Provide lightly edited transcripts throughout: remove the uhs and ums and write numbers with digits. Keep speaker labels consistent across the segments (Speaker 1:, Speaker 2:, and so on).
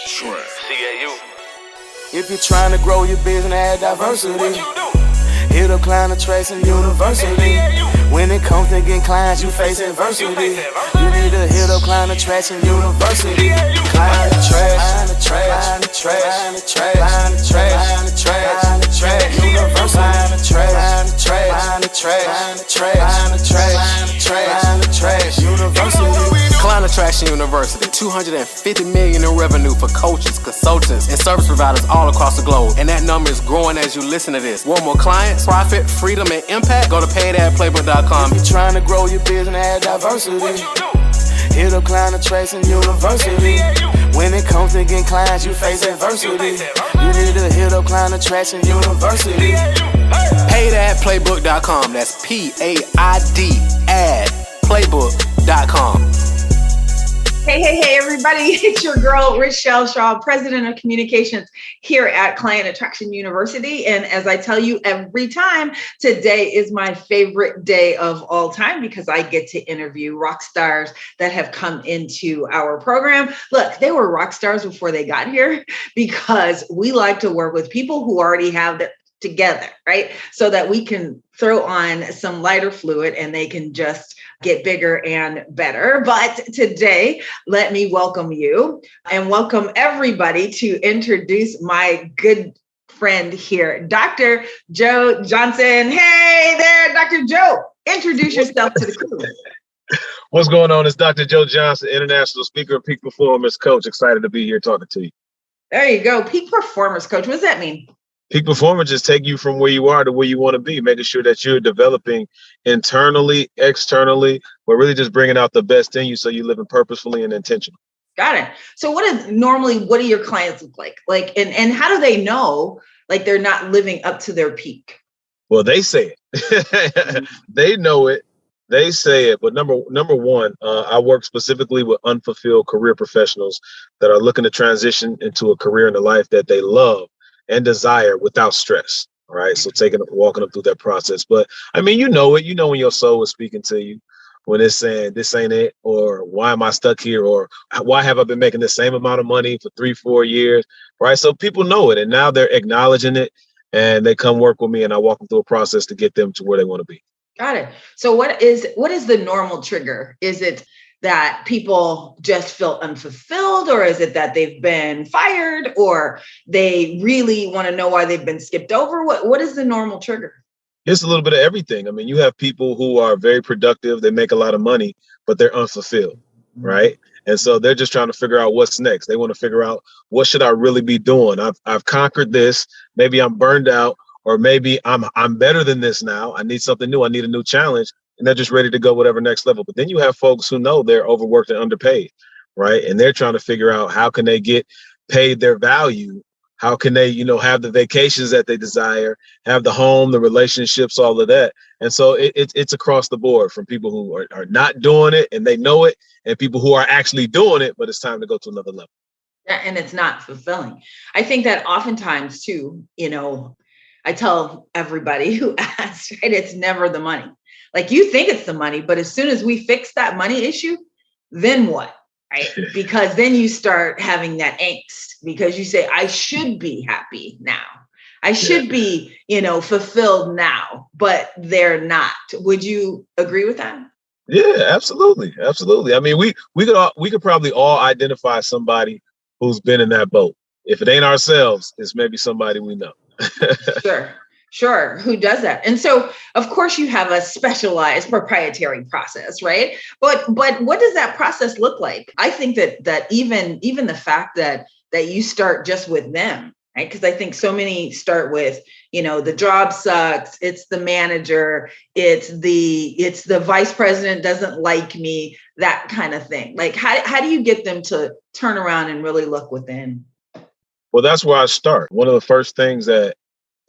Speaker 1: CAU.
Speaker 2: If you're trying to grow your business and add diversity,
Speaker 1: What you do?
Speaker 2: hit up Client Attraction University. When it comes to getting clients, you face adversity. You need to hit up Client Attraction University. Client Attraction, Client Attraction, Client Attraction, Client Attraction University. Client Attraction, Client Attraction, Client Attraction University.
Speaker 3: Client Attraction University, $250 million in revenue for coaches, consultants, and service providers all across the globe. And that number is growing as you listen to this. Want more clients, profit, freedom, and impact? Go to paidadplaybook.com.
Speaker 2: If you're trying to grow your business and add diversity,
Speaker 1: What you do?
Speaker 2: hit up Client Attraction University. When it comes to getting clients, you face adversity. You need to hit up Client Attraction University.
Speaker 3: Paidadplaybook.com. That's PAID ad playbook.com.
Speaker 4: Hey, everybody. It's your girl, Richelle Shaw, President of Communications here at Client Attraction University. And as I tell you every time, today is my favorite day of all time because I get to interview rock stars that have come into our program. Look, they were rock stars before they got here because we like to work with people who already have their together, right? So that we can throw on some lighter fluid and they can just get bigger and better. But today, let me welcome you and welcome everybody to introduce my good friend here, Dr. Joe Johnson. Hey there, Dr. Joe. Introduce yourself to the crew.
Speaker 5: What's going on? It's Dr. Joe Johnson, international speaker and peak performance coach. Excited to be here talking to you.
Speaker 4: There you go. Peak performance coach. What does that mean?
Speaker 5: Peak performance is take you from where you are to where you want to be, making sure that you're developing internally, externally, but really just bringing out the best in you so you're living purposefully and intentionally.
Speaker 4: Got it. So what do your clients look like? And how do they know like they're not living up to their peak?
Speaker 5: Well, they say it. They know it. They say it. But number one, I work specifically with unfulfilled career professionals that are looking to transition into a career in a life that they love and desire without stress. All right. So walking them through that process. But I mean, you know it, when your soul is speaking to you, when it's saying this ain't it, or why am I stuck here? Or why have I been making the same amount of money for 3-4 years? Right. So people know it and now they're acknowledging it and they come work with me and I walk them through a process to get them to where they want to be.
Speaker 4: Got it. So what is the normal trigger? Is it that people just feel unfulfilled, or is it that they've been fired, or they really want to know why they've been skipped over? What is the normal trigger?
Speaker 5: It's a little bit of everything. I mean, you have people who are very productive, they make a lot of money, but they're unfulfilled, right? And so they're just trying to figure out what's next. They want to figure out, what should I really be doing? I've conquered this. Maybe I'm burned out, or maybe I'm better than this now. I need something new. I need a new challenge. And they're just ready to go whatever next level. But then you have folks who know they're overworked and underpaid, right? And they're trying to figure out, how can they get paid their value? How can they, have the vacations that they desire, have the home, the relationships, all of that. And so it's across the board, from people who are not doing it and they know it, and people who are actually doing it, but it's time to go to another level.
Speaker 4: Yeah, and it's not fulfilling. I think that oftentimes too, I tell everybody who asks, right, it's never the money. Like, you think it's the money, but as soon as we fix that money issue, then what, right? Because then you start having that angst because you say, I should be happy now. I should be, fulfilled now, but they're not. Would you agree with that?
Speaker 5: Yeah, absolutely. Absolutely. I mean, we could probably all identify somebody who's been in that boat. If it ain't ourselves, it's maybe somebody we know.
Speaker 4: Sure. Who does that? And so, of course, you have a specialized proprietary process, right? But what does that process look like? I think that even the fact that you start just with them, right? Because I think so many start with, the job sucks. It's the manager. It's the vice president doesn't like me, that kind of thing. Like, how do you get them to turn around and really look within?
Speaker 5: Well, that's where I start. One of the first things that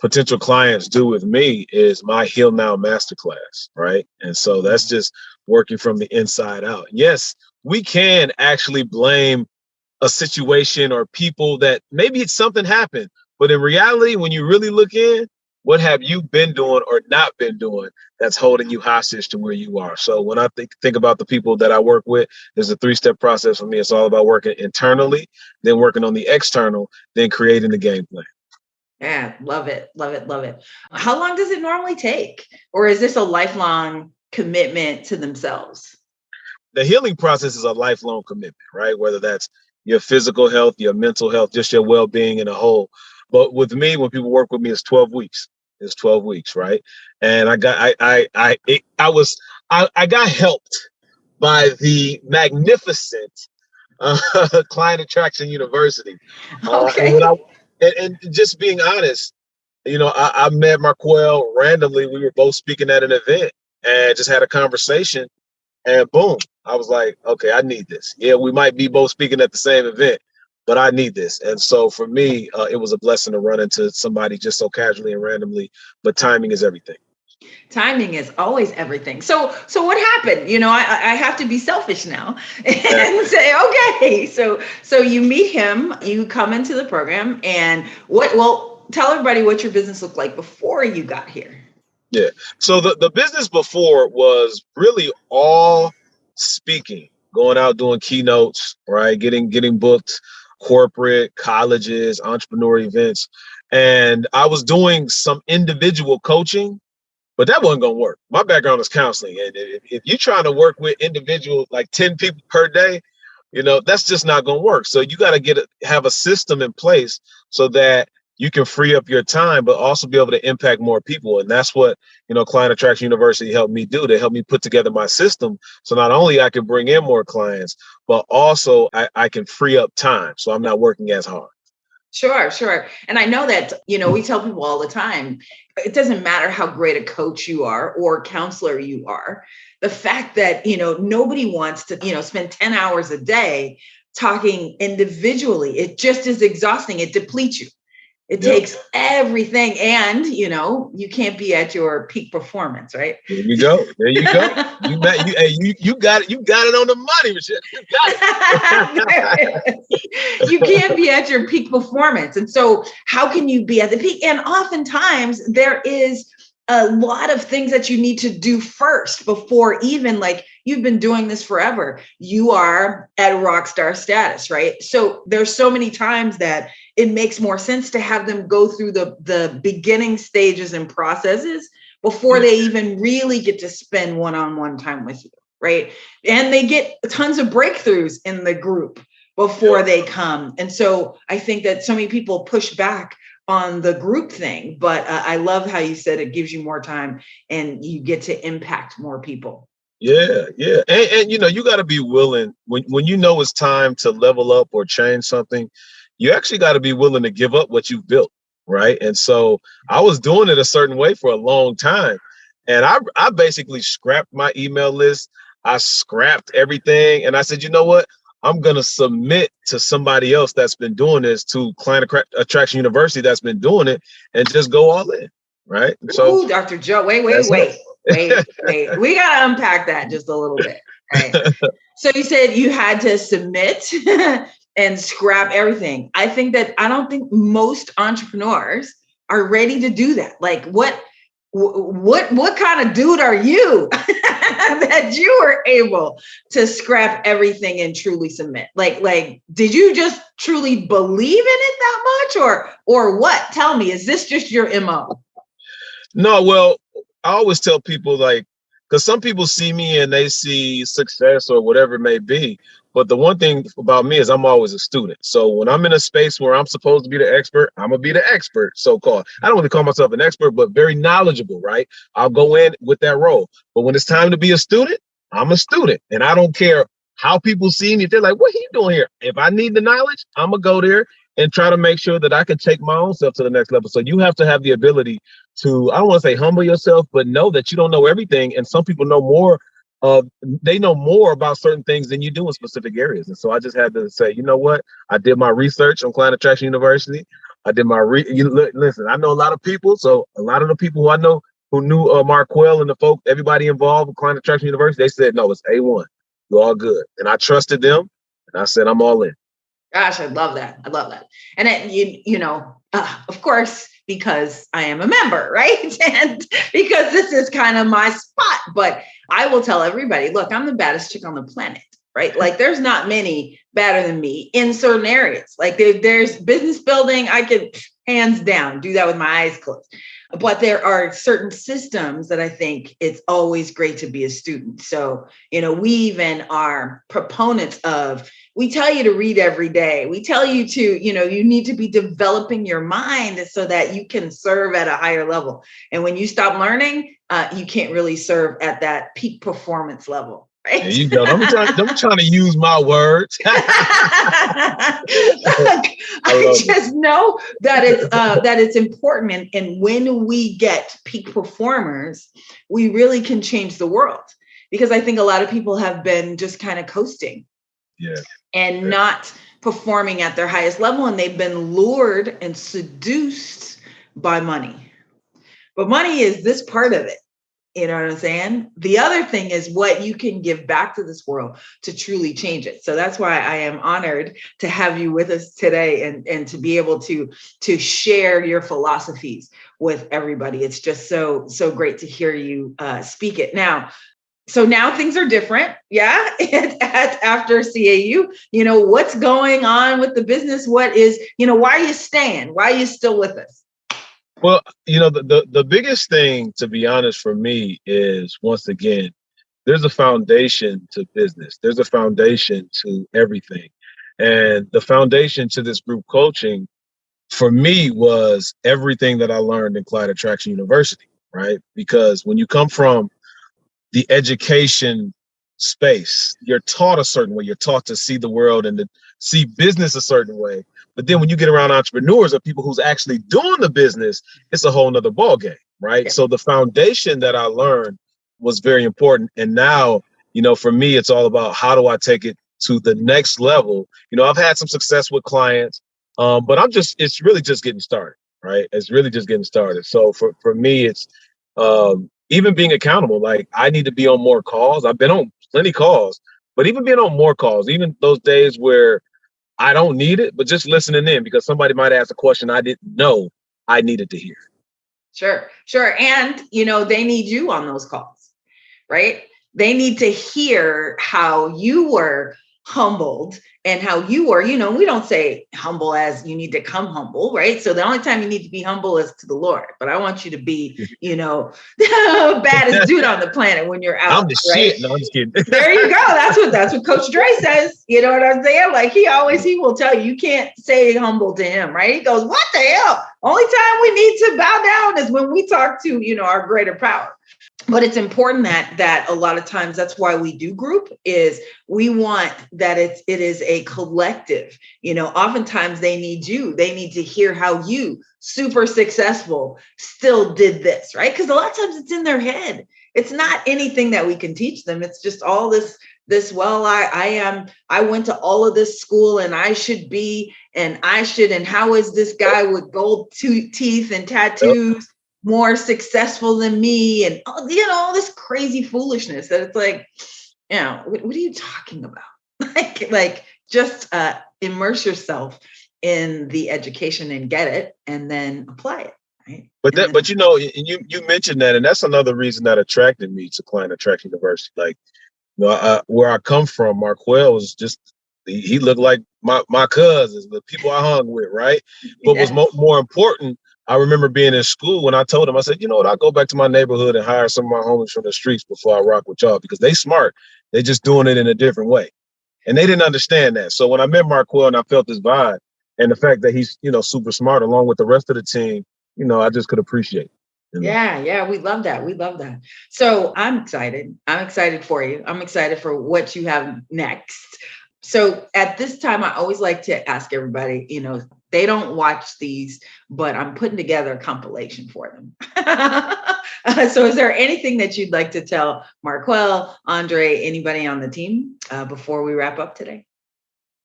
Speaker 5: potential clients do with me is my Heal Now Masterclass, right? And so that's just working from the inside out. Yes, we can actually blame a situation or people that maybe it's something happened, but in reality, when you really look in, What have you been doing or not been doing that's holding you hostage to where you are? So when I think about the people that I work with, there's a 3-step process for me. It's all about working internally, then working on the external, then creating the game plan.
Speaker 4: Yeah, love it, love it, love it. How long does it normally take? Or is this a lifelong commitment to themselves?
Speaker 5: The healing process is a lifelong commitment, right? Whether that's your physical health, your mental health, just your well-being in a whole. But with me, when people work with me, it's 12 weeks. It's 12 weeks, right? And I got helped by the magnificent Client Attraction University. And
Speaker 4: Okay.
Speaker 5: when and just being honest, I met Marquel randomly. We were both speaking at an event and just had a conversation. And boom, I was like, okay, I need this. Yeah, we might be both speaking at the same event, but I need this. And so for me, it was a blessing to run into somebody just so casually and randomly. But timing is everything.
Speaker 4: Timing is always everything. So what happened? I have to be selfish now and say, okay, so you meet him, you come into the program, and tell everybody what your business looked like before you got here.
Speaker 5: Yeah. So the business before was really all speaking, going out doing keynotes, right? Getting booked, corporate, colleges, entrepreneur events. And I was doing some individual coaching, but that wasn't going to work. My background is counseling. And if you're trying to work with individuals, like 10 people per day, that's just not going to work. So you got to have a system in place so that you can free up your time, but also be able to impact more people. And that's what, Client Attraction University helped me do. They helped me put together my system. So not only I can bring in more clients, but also I can free up time. So I'm not working as hard.
Speaker 4: Sure. And I know that, we tell people all the time, it doesn't matter how great a coach you are or counselor you are. The fact that, nobody wants to, spend 10 hours a day talking individually, it just is exhausting. It depletes you. It takes everything, and you can't be at your peak performance, right?
Speaker 5: There you go. You got it. You got it on the money, Michelle. You got
Speaker 4: it. You can't be at your peak performance, and so how can you be at the peak? And oftentimes there is a lot of things that you need to do first before even, like, you've been doing this forever. You are at rock star status, right? So there's so many times that it makes more sense to have them go through the beginning stages and processes before they even really get to spend one-on-one time with you, right? And they get tons of breakthroughs in the group before they come. And so I think that so many people push back on the group thing, but I love how you said it gives you more time and you get to impact more people.
Speaker 5: Yeah. And you got to be willing when it's time to level up or change something. You actually got to be willing to give up what you've built, right? And so I was doing it a certain way for a long time, and I basically scrapped my email list. I scrapped everything, and I said, you know what? I'm going to submit to somebody else that's been doing this, to Client Attraction University that's been doing it, and just go all in, right?
Speaker 4: So, Dr. Joe, wait. We got to unpack that just a little bit, right? So you said you had to submit and scrap everything. I don't think most entrepreneurs are ready to do that. Like, what kind of dude are you that you were able to scrap everything and truly submit? Like, did you just truly believe in it that much, or what? Tell me, is this just your MO?
Speaker 5: No, well, I always tell people, like, because some people see me and they see success or whatever it may be. But the one thing about me is I'm always a student. So when I'm in a space where I'm supposed to be the expert, I'm going to be the expert, so-called. I don't really call myself an expert, but very knowledgeable, right? I'll go in with that role. But when it's time to be a student, I'm a student. And I don't care how people see me. They're like, what are you doing here? If I need the knowledge, I'm going to go there and try to make sure that I can take my own self to the next level. So you have to have the ability to, I don't want to say humble yourself, but know that you don't know everything. And some people know more. They know more about certain things than you do in specific areas. And so I just had to say, you know what? I did my research on Client Attraction University. I did my listen, I know a lot of people. So a lot of the people who I know who knew Marquel and the folk, everybody involved with Client Attraction University, they said, no, it's A1. You're all good. And I trusted them. And I said, I'm all in.
Speaker 4: Gosh, I love that. And then, of course, because I am a member, right? And because this is kind of my spot. But I will tell everybody, look, I'm the baddest chick on the planet, right? Like there's not many better than me in certain areas. Like there's business building, I could hands down do that with my eyes closed. But there are certain systems that I think it's always great to be a student. So, we even are proponents of, we tell you to read every day. We tell you to, you need to be developing your mind so that you can serve at a higher level. And when you stop learning, you can't really serve at that peak performance level. Right?
Speaker 5: There you go. I'm trying to use my words.
Speaker 4: I just know that it's important. And when we get peak performers, we really can change the world. Because I think a lot of people have been just kind of coasting and not performing at their highest level. And they've been lured and seduced by money. But money is this part of it. You know what I'm saying? The other thing is what you can give back to this world to truly change it. So that's why I am honored to have you with us today and to be able to share your philosophies with everybody. It's just so great to hear you speak it. Now things are different. Yeah. After CAU, what's going on with the business? What is, why are you staying? Why are you still with us?
Speaker 5: Well, the biggest thing, to be honest, for me is, once again, there's a foundation to business. There's a foundation to everything. And the foundation to this group coaching, for me, was everything that I learned in Client Attraction University, right? Because when you come from the education space, you're taught a certain way. You're taught to see the world and to see business a certain way. But then when you get around entrepreneurs or people who's actually doing the business, it's a whole nother ballgame, right? So the foundation that I learned was very important. And now, for me, it's all about how do I take it to the next level? I've had some success with clients, but it's really just getting started, right? It's really just getting started. So for me, it's even being accountable. Like, I need to be on more calls. I've been on plenty calls, but even being on more calls, even those days where I don't need it, but just listening in because somebody might ask a question I didn't know I needed to hear.
Speaker 4: Sure. And, they need you on those calls, right? They need to hear how you were humbled and how you were, we don't say humble as you need to come humble, right? So the only time you need to be humble is to the Lord. But I want you to be, the baddest dude on the planet when you're out.
Speaker 5: I'm the
Speaker 4: right?
Speaker 5: shit. No, I'm just kidding.
Speaker 4: There you go. That's what Coach Dre says. You know what I'm saying? Like he will tell you can't say humble to him, right? He goes, what the hell? Only time we need to bow down is when we talk to, our greater power. But it's important that a lot of times that's why we do group is we want that it is a collective. Oftentimes they need you. They need to hear how you, super successful, still did this, right? Because a lot of times it's in their head. It's not anything that we can teach them. It's just all this, well, I went to all of this school and I should be, and how is this guy with gold teeth and tattoos more successful than me? And, all this crazy foolishness that it's like, what are you talking about? like just immerse yourself in the education and get it and then apply it. Right.
Speaker 5: But you mentioned that, and that's another reason that attracted me to Client Attraction University. Like, where I come from, Marquell was just, he looked like my cousins, the people I hung with, right? But was more important, I remember being in school when I told him, I said, I'll go back to my neighborhood and hire some of my homies from the streets before I rock with y'all, because they smart. They just doing it in a different way. And they didn't understand that. So when I met Marquell and I felt this vibe and the fact that he's, super smart along with the rest of the team, I just could appreciate it.
Speaker 4: Yeah. We love that. So I'm excited. I'm excited for you. I'm excited for what you have next. So at this time, I always like to ask everybody, they don't watch these, but I'm putting together a compilation for them. So is there anything that you'd like to tell Marquell, Andre, anybody on the team before we wrap up today?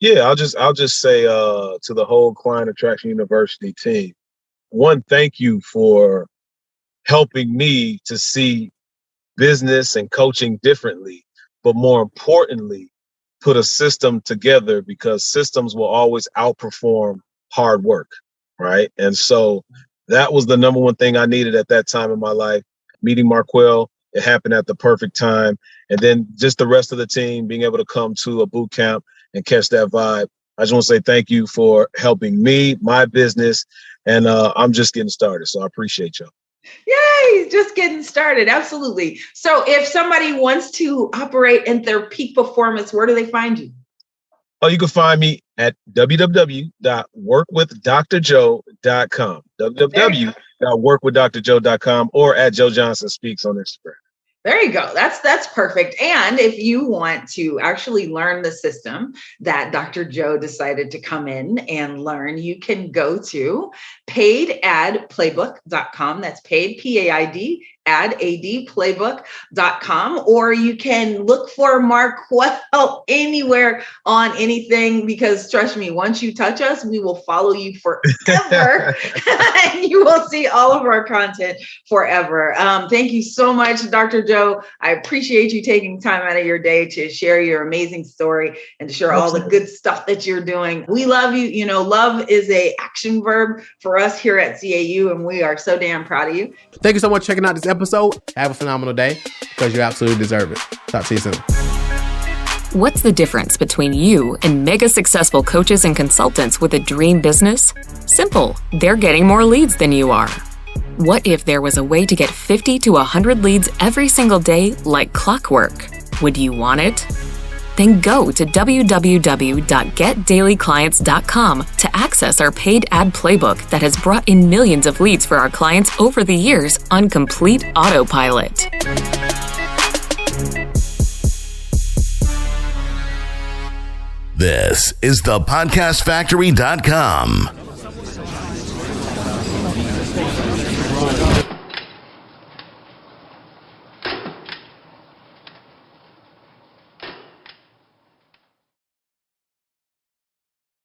Speaker 5: Yeah, I'll just say to the whole Client Attraction University team, one, thank you for helping me to see business and coaching differently, but more importantly, put a system together, because systems will always outperform hard work, right? And so That was the number one thing I needed at that time in my life. Meeting Marquell, it happened at the perfect time. And then just the rest of the team being able to come to a boot camp and catch that vibe. I just want to say thank you for helping me, my business, and I'm just getting started. So I appreciate y'all.
Speaker 4: Yay, just getting started. Absolutely. So if somebody wants to operate in their peak performance, where do they find you?
Speaker 5: Oh, you can find me at www.workwithdrjoe.com, www.workwithdrjoe.com, or at Joe Johnson Speaks on Instagram.
Speaker 4: There you go. That's perfect. And if you want to actually learn the system that Dr. Joe decided to come in and learn, you can go to paidadplaybook.com. That's paid, P-A-I-D, adplaybook.com, or you can look for Marquell anywhere on anything, because trust me, once you touch us, we will follow you forever and you will see all of our content forever. Thank you so much, Dr. Joe. I appreciate you taking time out of your day to share your amazing story and to share all the good stuff that you're doing. We love you. You know, love is an action verb for us here at CAU, and we are so damn proud of you.
Speaker 3: Thank you so much for checking out this episode. Have a phenomenal day, because you absolutely deserve it. Talk to you soon.
Speaker 1: What's the difference between you and mega successful coaches and consultants with a dream business? Simple. They're getting more leads than you are. What if there was a way to get 50 to 100 leads every single day like clockwork? Would you want it? Then go to www.getdailyclients.com to access our paid ad playbook that has brought in millions of leads for our clients over the years on complete autopilot.
Speaker 6: This is thepodcastfactory.com.